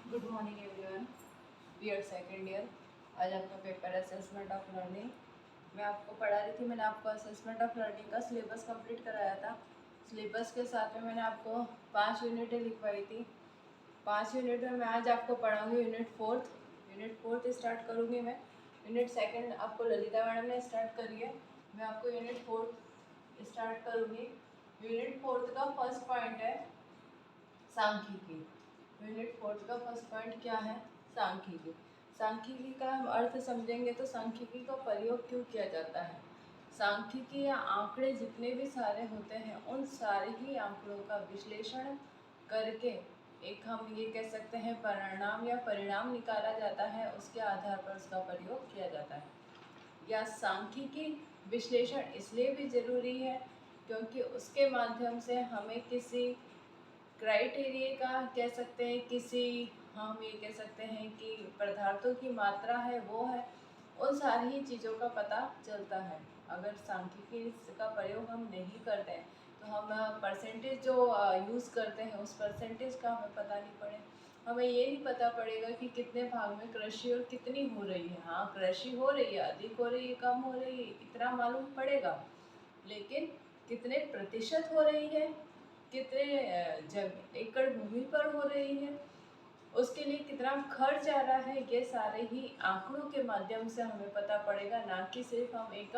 Good morning everyone. BEd second year. आज आपका paper assessment of learning. मैं आपको पढ़ा रही थी, मैंने आपको असेसमेंट ऑफ लर्निंग का सिलेबस कंप्लीट कराया था। सिलेबस के साथ में मैंने आपको 5 यूनिटें लिखवाई थी। 5 यूनिट में मैं आज आपको पढ़ाऊँगी यूनिट फोर्थ स्टार्ट करूँगी मैं। यूनिट सेकेंड आपको ललिता मैडम ने स्टार्ट करी है, मैं आपको यूनिट फोर्थ स्टार्ट करूँगी। यूनिट फोर्थ का फर्स्ट पॉइंट है सांख्यिकी। यूनिट फोर्थ का फर्स्ट पॉइंट क्या है? सांख्यिकी। सांख्यिकी का हम अर्थ समझेंगे तो सांख्यिकी का प्रयोग क्यों किया जाता है। सांख्यिकी या आंकड़े जितने भी सारे होते हैं उन सारे ही आंकड़ों का विश्लेषण करके एक हम ये कह सकते हैं परिणाम निकाला जाता है, उसके आधार पर उसका प्रयोग किया जाता है। या सांख्यिकी विश्लेषण इसलिए भी ज़रूरी है क्योंकि उसके माध्यम से हमें किसी क्राइटेरिया का कह सकते हैं, किसी हम ये कह सकते हैं कि पदार्थों की मात्रा है वो है, उन सारी ही चीज़ों का पता चलता है। अगर सांख्यिकी का प्रयोग हम नहीं करते हैं तो हम परसेंटेज जो यूज़ करते हैं उस परसेंटेज का हमें पता नहीं पड़े। हमें ये नहीं पता पड़ेगा कि कितने भाग में कृषि और कितनी हो रही है। हाँ, कृषि हो रही है, अधिक हो रही है, कम हो रही है, इतना मालूम पड़ेगा, लेकिन कितने प्रतिशत हो रही है, कितने एकड़ भूमि पर हो रही है, उसके लिए कितना खर्च आ रहा है, ये सारे ही आंकड़ों के माध्यम से हमें पता पड़ेगा। ना कि सिर्फ हम एक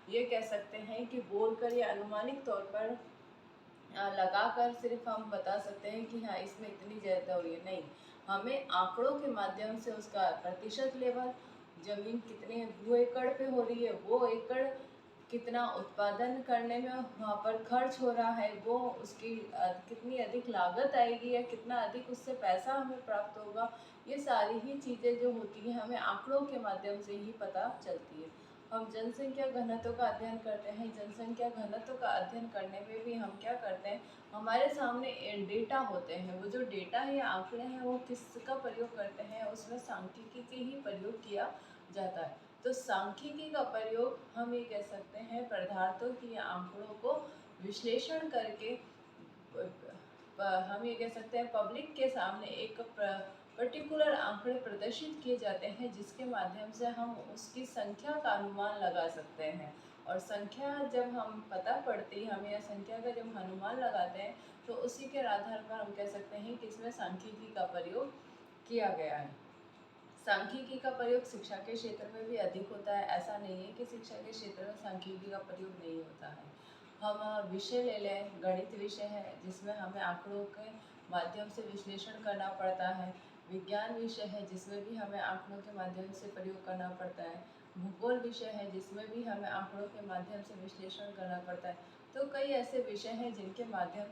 ये कह सकते हैं कि बोलकर या अनुमानिक तौर पर लगाकर सिर्फ हम बता सकते हैं कि हाँ इसमें इतनी ज़्यादा हुई है। नहीं, हमें आंकड़ों के माध्यम से उसका प्रतिशत लेवल, जमीन कितने भू एकड़ पे हो रही है, वो एकड़ कितना उत्पादन करने में वहाँ पर खर्च हो रहा है, वो उसकी कितनी अधिक लागत आएगी या कितना अधिक उससे पैसा हमें प्राप्त होगा, ये सारी ही चीज़ें जो होती हैं हमें आंकड़ों के माध्यम से ही पता चलती है। हम जनसंख्या घनत्व का अध्ययन करते हैं। जनसंख्या घनत्व का अध्ययन करने में भी हम क्या करते हैं, हमारे सामने डेटा होते हैं, वो जो डेटा है या आंकड़े हैं वो किसका प्रयोग करते हैं, उसमें सांख्यिकी के ही प्रयोग किया जाता है। तो सांख्यिकी का प्रयोग हम ये कह सकते हैं पदार्थों की या आंकड़ों को विश्लेषण करके हम ये कह सकते हैं पब्लिक के सामने एक पर्टिकुलर आंकड़े प्रदर्शित किए जाते हैं जिसके माध्यम से हम उसकी संख्या का अनुमान लगा सकते हैं। और संख्या जब हम पता पड़ती हमें या संख्या का जब अनुमान लगाते हैं तो उसी के आधार पर हम कह सकते हैं कि इसमें सांख्यिकी का प्रयोग किया गया है। सांख्यिकी का प्रयोग शिक्षा के क्षेत्र में भी अधिक होता है। ऐसा नहीं है कि शिक्षा के क्षेत्र में सांख्यिकी का प्रयोग नहीं होता है। हम विषय ले लें, गणित विषय है जिसमें हमें आंकड़ों के माध्यम से विश्लेषण करना पड़ता है। विज्ञान विषय है जिसमें भी हमें आंकड़ों के माध्यम से प्रयोग करना पड़ता है। भूगोल विषय है जिसमें भी हमें आंकड़ों के माध्यम से विश्लेषण करना पड़ता है। तो कई ऐसे विषय हैं जिनके आंकड़ों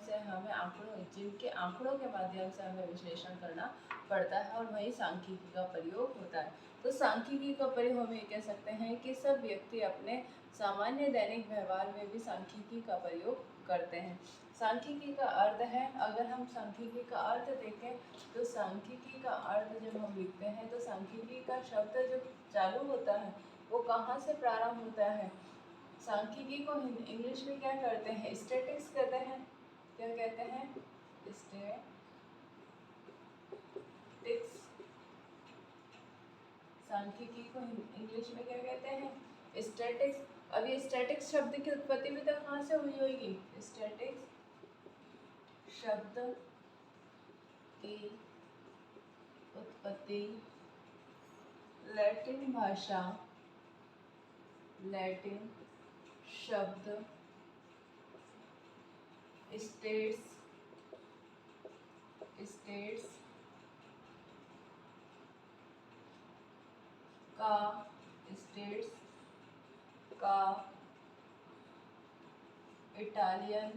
के माध्यम से हमें विश्लेषण करना पड़ता है और वही सांख्यिकी का प्रयोग होता है। तो सांख्यिकी का प्रयोग हम ये कह सकते हैं कि सब व्यक्ति अपने सामान्य दैनिक व्यवहार में भी सांख्यिकी का प्रयोग करते हैं। सांख्यिकी का अर्थ है, अगर हम सांख्यिकी का अर्थ देखें तो सांख्यिकी का अर्थ जब हम लिखते हैं तो सांख्यिकी का शब्द जो चालू होता है वो कहाँ से प्रारंभ होता है। सांख्यिकी को इंग्लिश में क्या करते हैं, स्टैटिक्स कहते हैं। क्या कहते हैं? स्टैटिक्स। सांख्यिकी को इंग्लिश में क्या कहते हैं? स्टैटिक्स। अब ये स्टैटिक्स शब्द की उत्पत्ति भी तो कहाँ से हुई होगी? स्टैटिक्स शब्द की उत्पत्ति लैटिन शब्द स्टेट्स स्टेट्स का इटालियन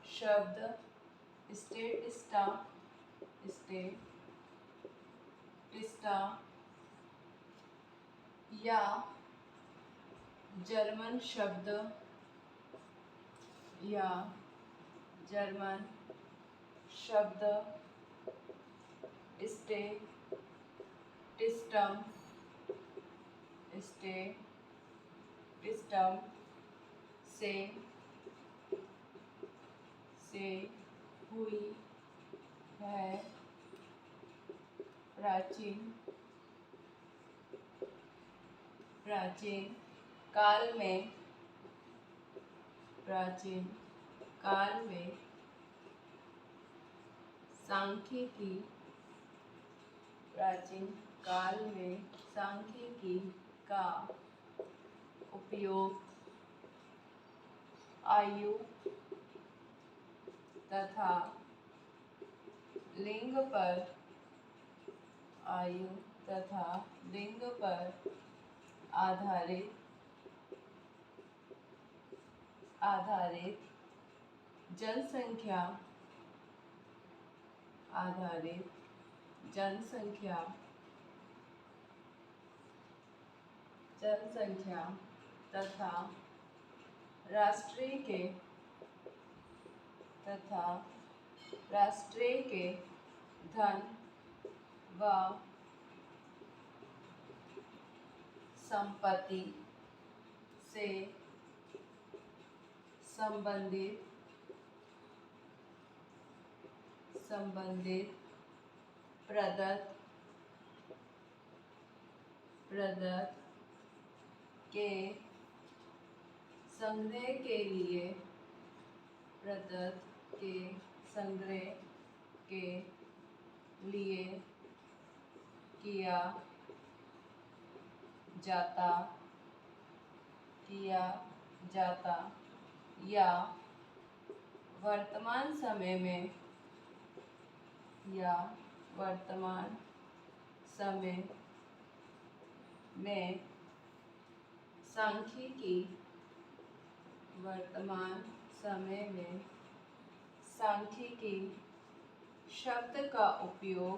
शब्द स्टेटिस्टा या जर्मन शब्द स्टेटिस्टम से हुई है। प्राचीन काल में सांख्यिकी का उपयोग आयु तथा लिंग पर आधारित जनसंख्या तथा राष्ट्रीय के धन व संपत्ति से संबंधित प्रदत्त के संग्रह के लिए किया जाता या वर्तमान समय में सांख्यिकी शब्द का उपयोग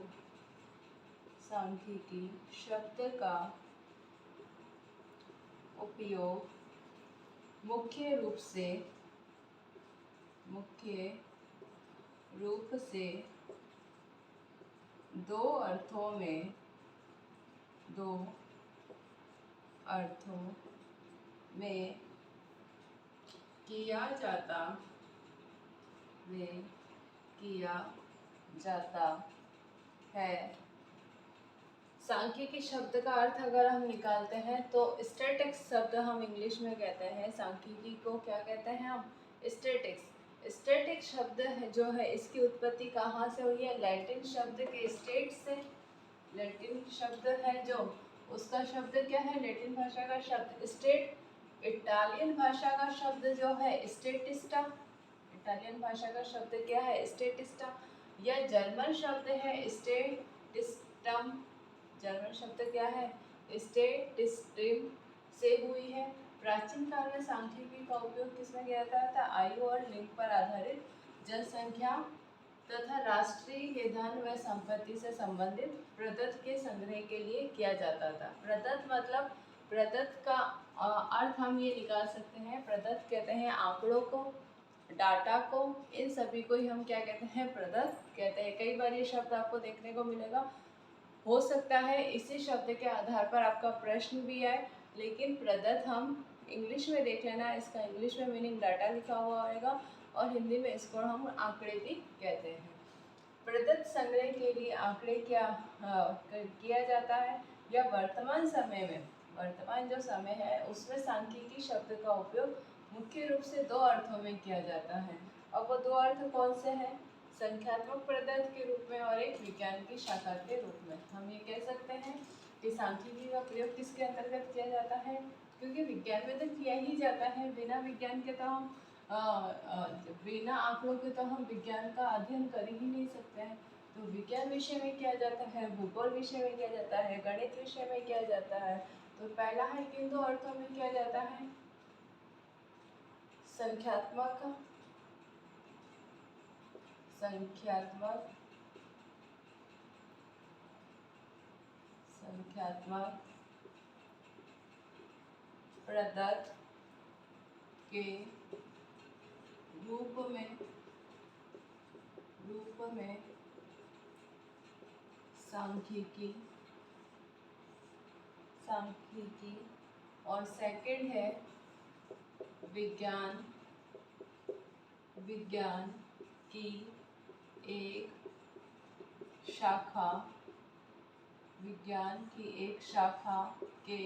मुख्य रूप से दो अर्थों में किया जाता है। सांख्यिकी शब्द का अर्थ अगर हम निकालते हैं तो स्टैटिक्स शब्द हम इंग्लिश में कहते हैं। सांख्यिकी को क्या कहते हैं हम? स्टैटिक्स शब्द है जो है, इसकी उत्पत्ति कहाँ से हुई है? लैटिन शब्द के स्टेट से। लैटिन शब्द है जो, उसका शब्द क्या है? लैटिन भाषा का शब्द स्टेट। इटालियन भाषा का शब्द जो है स्टेटिस्टा। इटालियन भाषा का शब्द क्या है? स्टेटिस्टा। यह जर्मन शब्द है स्टेटिस्टम। जर्मन शब्द क्या है? स्टेटिस्टिम से हुई है। प्राचीन काल में सांख्यिकी का उपयोग किसमें किया जाता था? आयु और लिंग पर आधारित जनसंख्या तथा राष्ट्रीय के धन व संपत्ति से संबंधित प्रदत्त के संग्रह के लिए किया जाता था। प्रदत्त मतलब, प्रदत्त का अर्थ हम ये निकाल सकते हैं, प्रदत्त कहते हैं आंकड़ों को, डाटा को, इन सभी को ही हम क्या कहते हैं? प्रदत्त कहते हैं। कई बार ये शब्द आपको देखने को मिलेगा। हो सकता है इसी शब्द के आधार पर आपका प्रश्न भी आए, लेकिन प्रदत्त हम इंग्लिश में देख लेना, इसका इंग्लिश में मीनिंग डाटा लिखा हुआ होगा और हिंदी में इसको हम आंकड़े भी कहते हैं। प्रदत्त संग्रह के लिए आंकड़े क्या किया जाता है, या वर्तमान समय में, वर्तमान जो समय है उसमें सांख्यिकी शब्द का उपयोग मुख्य रूप से दो अर्थों में किया जाता है। और वो दो अर्थ कौन से हैं? संख्यात्मक प्रदत्त के रूप में और एक विज्ञान की शाखा के रूप में। हम ये कह सकते हैं कि सांख्यिकी का प्रयोग किसके अंतर्गत किया जाता है? क्योंकि विज्ञान में तो किया ही जाता है, बिना विज्ञान के तो हम बिना आंकड़ों के तो हम विज्ञान का अध्ययन कर ही नहीं सकते हैं। तो विज्ञान विषय में किया जाता है, भूगोल विषय में किया जाता है, गणित विषय में किया जाता है। तो पहला है किन दो अर्थों में किया जाता है? संख्यात्मक प्रदत्त के रूप में सांख्यिकी, और सेकंड है विज्ञान विज्ञान की एक शाखा विज्ञान की एक शाखा के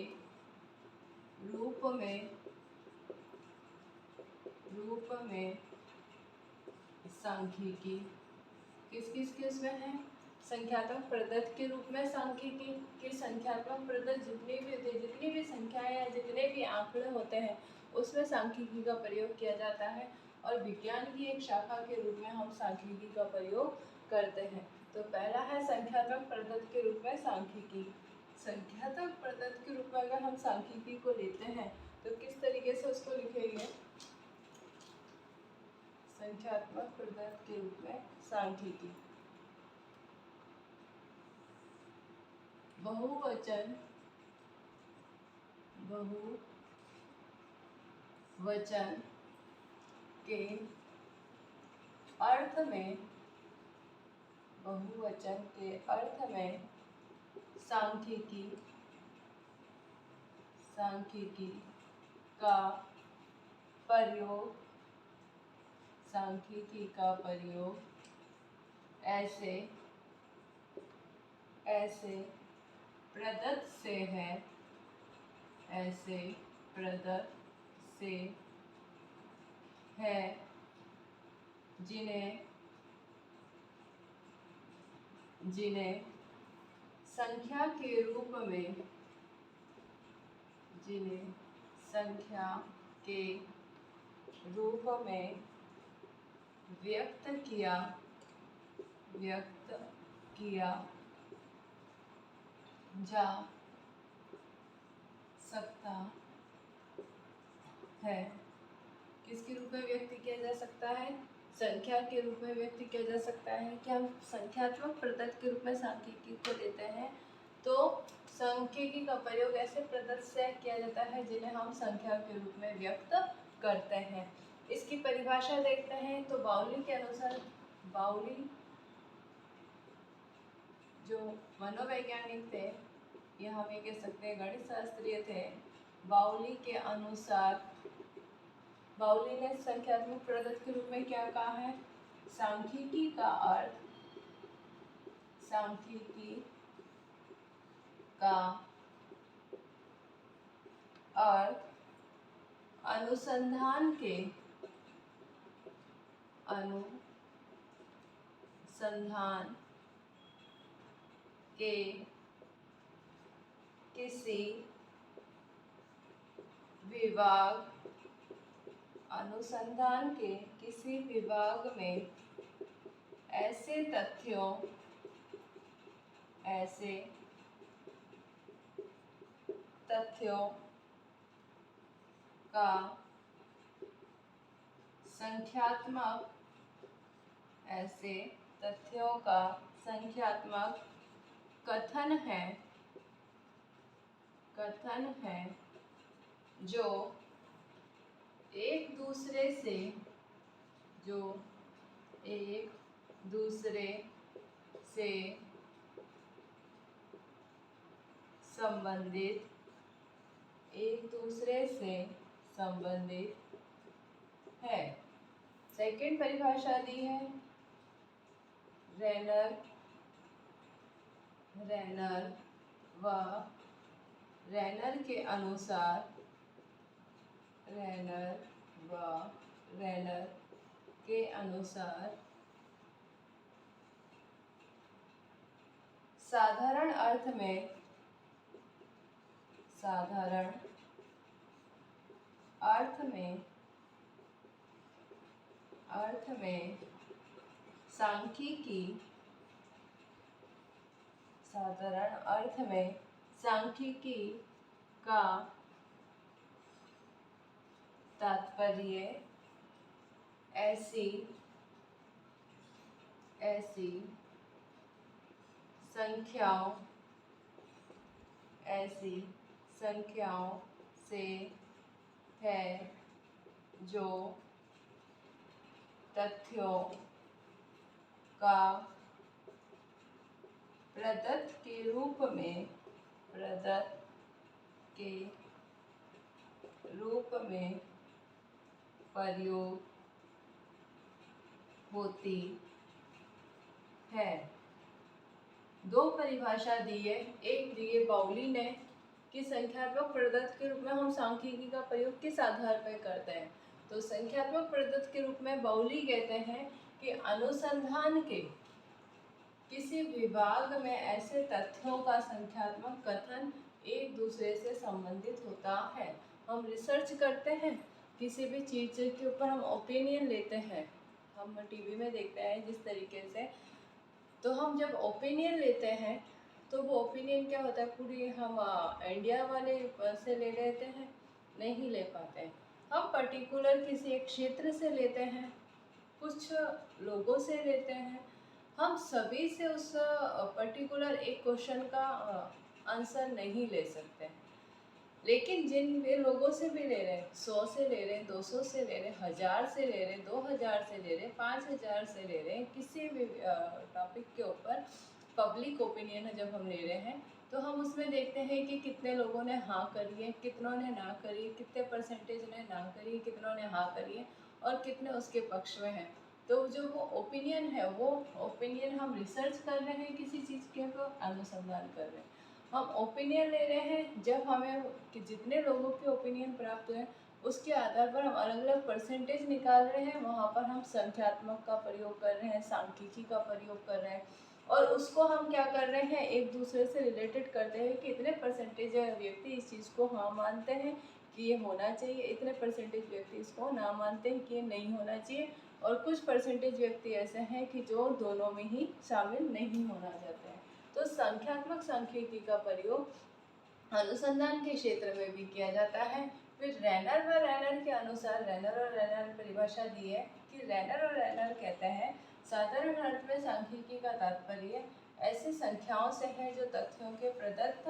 रूप में सांख्यिकी किस किस में है? संख्यात्मक पद्धति के रूप में सांख्यिकी की संख्यात्मक पद्धति जितनी भी संख्याएं या जितने भी आंकड़े होते हैं उसमें सांख्यिकी का प्रयोग किया जाता है और विज्ञान की एक शाखा के रूप में हम सांख्यिकी का प्रयोग करते हैं। तो पहला है संख्यात्मक पद्धति के रूप में सांख्यिकी। संख्यात्मक पद्धति के रूप में अगर हम सांख्यिकी को लेते हैं तो किस तरीके से उसको लिखेंगे? संख्यात्मक पद्धति के रूप में सांख्यिकी बहुवचन के अर्थ में सांख्यिकी का प्रयोग ऐसे प्रदत्त से है जिन्हें संख्या के रूप में व्यक्त किया जा सकता है। किसके रूप में व्यक्त किया जा सकता है? संख्या के रूप में व्यक्त किया जा सकता है। क्या हम संख्यात्मक पद्धति के रूप में सांख्यिकी को लेते हैं तो सांख्यिकी का प्रयोग ऐसे पद्धति से किया जाता है जिन्हें हम संख्या के रूप में व्यक्त करते हैं। इसकी परिभाषा देखते हैं तो बाउली के अनुसार, बाउली जो मनोवैज्ञानिक थे या हम ये कह सकते हैं गणित शास्त्रीय थे, बाउली के अनुसार बाउली ने संख्यात्मक पद्धति के रूप में क्या कहा है? सांख्यिकी का अर्थ अनुसंधान के किसी विभाग में ऐसे तथ्यों का संख्यात्मक कथन है जो एक दूसरे से संबंधित है। सेकंड परिभाषा दी है रैनर के अनुसार साधारण अर्थ में सांख्यिकी का तात्पर्य ऐसी संख्याओं से है जो तथ्यों का प्रदत्त के रूप में प्रयोग होती है। दो परिभाषा दी है, एक दी है बाउली ने कि संख्यात्मक प्रदत्त के रूप में हम सांख्यिकी का प्रयोग किस आधार पर करते हैं। तो संख्यात्मक प्रदत्त के रूप में बाउली कहते हैं कि अनुसंधान के किसी विभाग में ऐसे तथ्यों का संख्यात्मक कथन एक दूसरे से संबंधित होता है। हम रिसर्च करते हैं, किसी भी चीज़ के ऊपर हम ओपिनियन लेते हैं, हम टीवी में देखते हैं जिस तरीके से, तो हम जब ओपिनियन लेते हैं तो वो ओपिनियन क्या होता है, पूरी हम इंडिया वाले से ले लेते हैं, नहीं ले पाते हैं। हम पर्टिकुलर किसी एक क्षेत्र से लेते हैं, कुछ लोगों से लेते हैं, हम सभी से उस पर्टिकुलर एक क्वेश्चन का आंसर नहीं ले सकते। लेकिन जिन वे लोगों से भी ले रहे हैं, 100 से ले रहे हैं, 200 से ले रहे हैं, 1000 से ले रहे हैं, 2000 से ले रहे हैं, 5000 से ले रहे हैं, किसी भी टॉपिक के ऊपर पब्लिक ओपिनियन जब हम ले रहे हैं तो हम उसमें देखते हैं कि कितने लोगों ने हाँ करी है, कितनों ने ना करी, कितने परसेंटेज ने ना करी, कितनों ने हाँ करी है और कितने उसके पक्ष में हैं। तो जो वो ओपिनियन है, वो ओपिनियन हम रिसर्च कर रहे हैं, किसी चीज़ के ऊपर अनुसंधान कर रहे हैं, हम ओपिनियन ले रहे हैं। जब हमें कि जितने लोगों के ओपिनियन प्राप्त हुए उसके आधार पर हम अलग अलग परसेंटेज निकाल रहे हैं, वहाँ पर हम संख्यात्मक का प्रयोग कर रहे हैं, सांख्यिकी का प्रयोग कर रहे हैं और उसको हम क्या कर रहे हैं, एक दूसरे से रिलेटेड करते हैं कि इतने परसेंटेज व्यक्ति इस चीज़ को हाँ मानते हैं कि ये होना चाहिए, इतने परसेंटेज व्यक्ति इसको ना मानते हैं कि ये नहीं होना चाहिए, और कुछ परसेंटेज व्यक्ति ऐसे हैं कि जो दोनों में ही शामिल नहीं होना चाहते हैं। तो संख्यात्मक सांख्यिकी का प्रयोग अनुसंधान के क्षेत्र में भी किया जाता है। फिर रैनर व रैनर के अनुसार, रैनर और रैनर ने परिभाषा दी है कि रैनर और रैनर कहते हैं साधारण अर्थ में सांख्यिकी का तात्पर्य ऐसी संख्याओं से है जो तथ्यों के प्रदत्त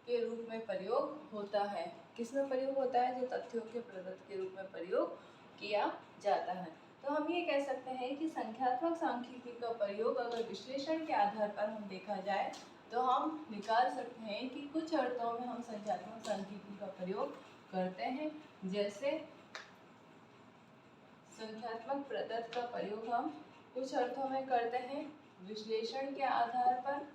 के रूप में प्रयोग होता है। किसमें प्रयोग होता है? जो तथ्यों के प्रदत्त के रूप में प्रयोग किया जाता है। तो हम ये कह सकते हैं कि संख्यात्मक सांख्यिकी का प्रयोग अगर विश्लेषण के आधार पर हम देखा जाए तो हम निकाल सकते हैं कि कुछ अर्थों में हम संख्यात्मक सांख्यिकी का प्रयोग करते हैं। जैसे संख्यात्मक प्रदत्त का प्रयोग हम कुछ अर्थों में करते हैं विश्लेषण के आधार पर।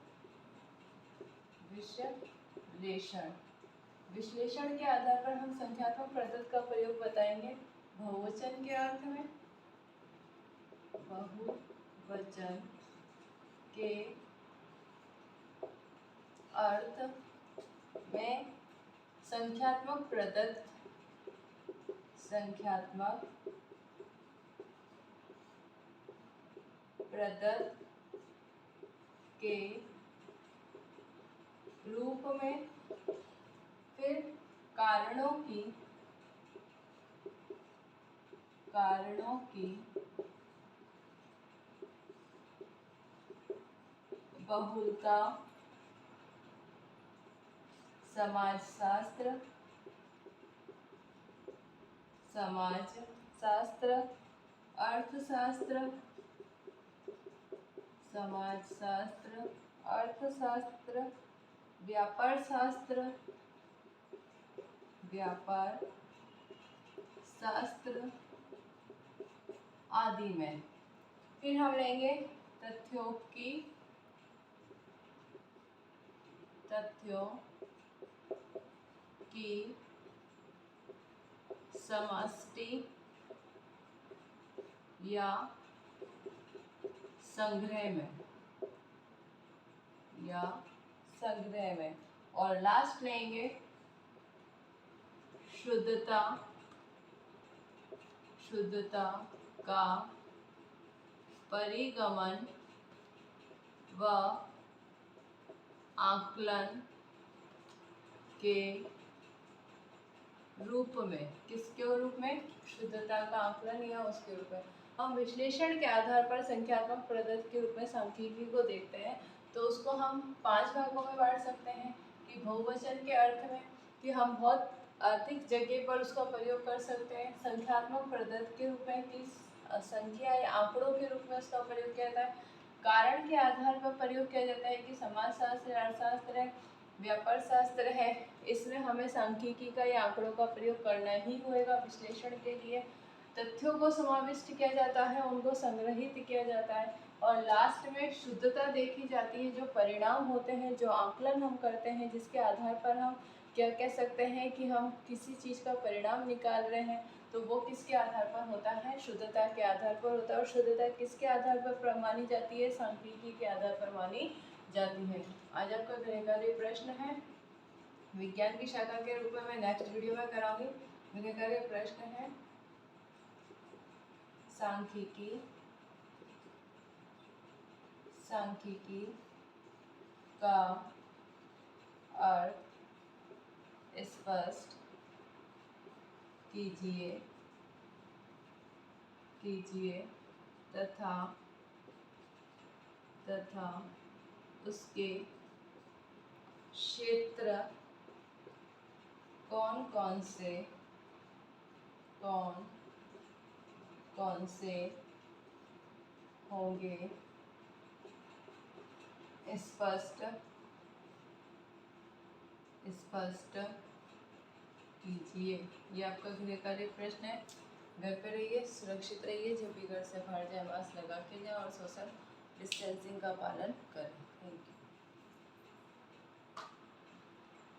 विश्लेषण के आधार पर हम संख्यात्मक प्रदत्त का प्रयोग बताएंगे बहुवचन के अर्थ में। बहुवचन के अर्थ में संख्यात्मक प्रदत्त के रूप में। फिर कारणों की बहुलता, समाजशास्त्र, अर्थशास्त्र, व्यापार शास्त्र आदि में। फिर हम लेंगे तथ्यों की समष्टि या संग्रह में। और लास्ट लेंगे शुद्धता का परिगमन व आकलन के रूप में। किसके रूप में? शुद्धता का आकलन या उसके रूप में। हम विश्लेषण के आधार पर संख्यात्मक प्रदत्त के रूप में सांख्यिकी को देखते हैं तो उसको हम 5 भागों में बांट सकते हैं कि बहुवचन के अर्थ में कि हम बहुत अधिक जगह पर उसका प्रयोग कर सकते हैं। संख्यात्मक प्रदत्त के रूप में कि संख्या या आंकड़ों के रूप में उसका प्रयोग किया जाता है। कारण के आधार पर प्रयोग किया जाता है कि समाजशास्त्र, अर्थशास्त्र है, व्यापार शास्त्र है, इसमें हमें सांख्यिकी का या आंकड़ों का प्रयोग करना ही होगा विश्लेषण के लिए। तथ्यों को समाविष्ट किया जाता है, उनको संग्रहित किया जाता है, और लास्ट में शुद्धता देखी जाती है। जो परिणाम होते हैं, जो आकलन हम करते हैं, जिसके आधार पर हम क्या कह सकते हैं कि हम किसी चीज़ का परिणाम निकाल रहे हैं, तो वो किसके आधार पर होता है? शुद्धता के आधार पर होता है। और शुद्धता किसके आधार पर मानी जाती है? सांख्यिकी के आधार पर मानी जाती है। आज आपका गृह कार्य प्रश्न है, विज्ञान की शाखा के रूप में मैं नेक्स्ट वीडियो में कराऊंगी। गृह कार्य प्रश्न है, सांख्यिकी का अर्थ स्पष्ट कीजिए तथा उसके क्षेत्र कौन कौन से होंगे, स्पष्ट कीजिए। ये आपका गृह कार्य प्रश्न है। घर पे रहिए, सुरक्षित रहिए, जब भी घर से बाहर जाए मास्क लगा के जाए और सोशल डिस्टेंसिंग का पालन करें। Thank you.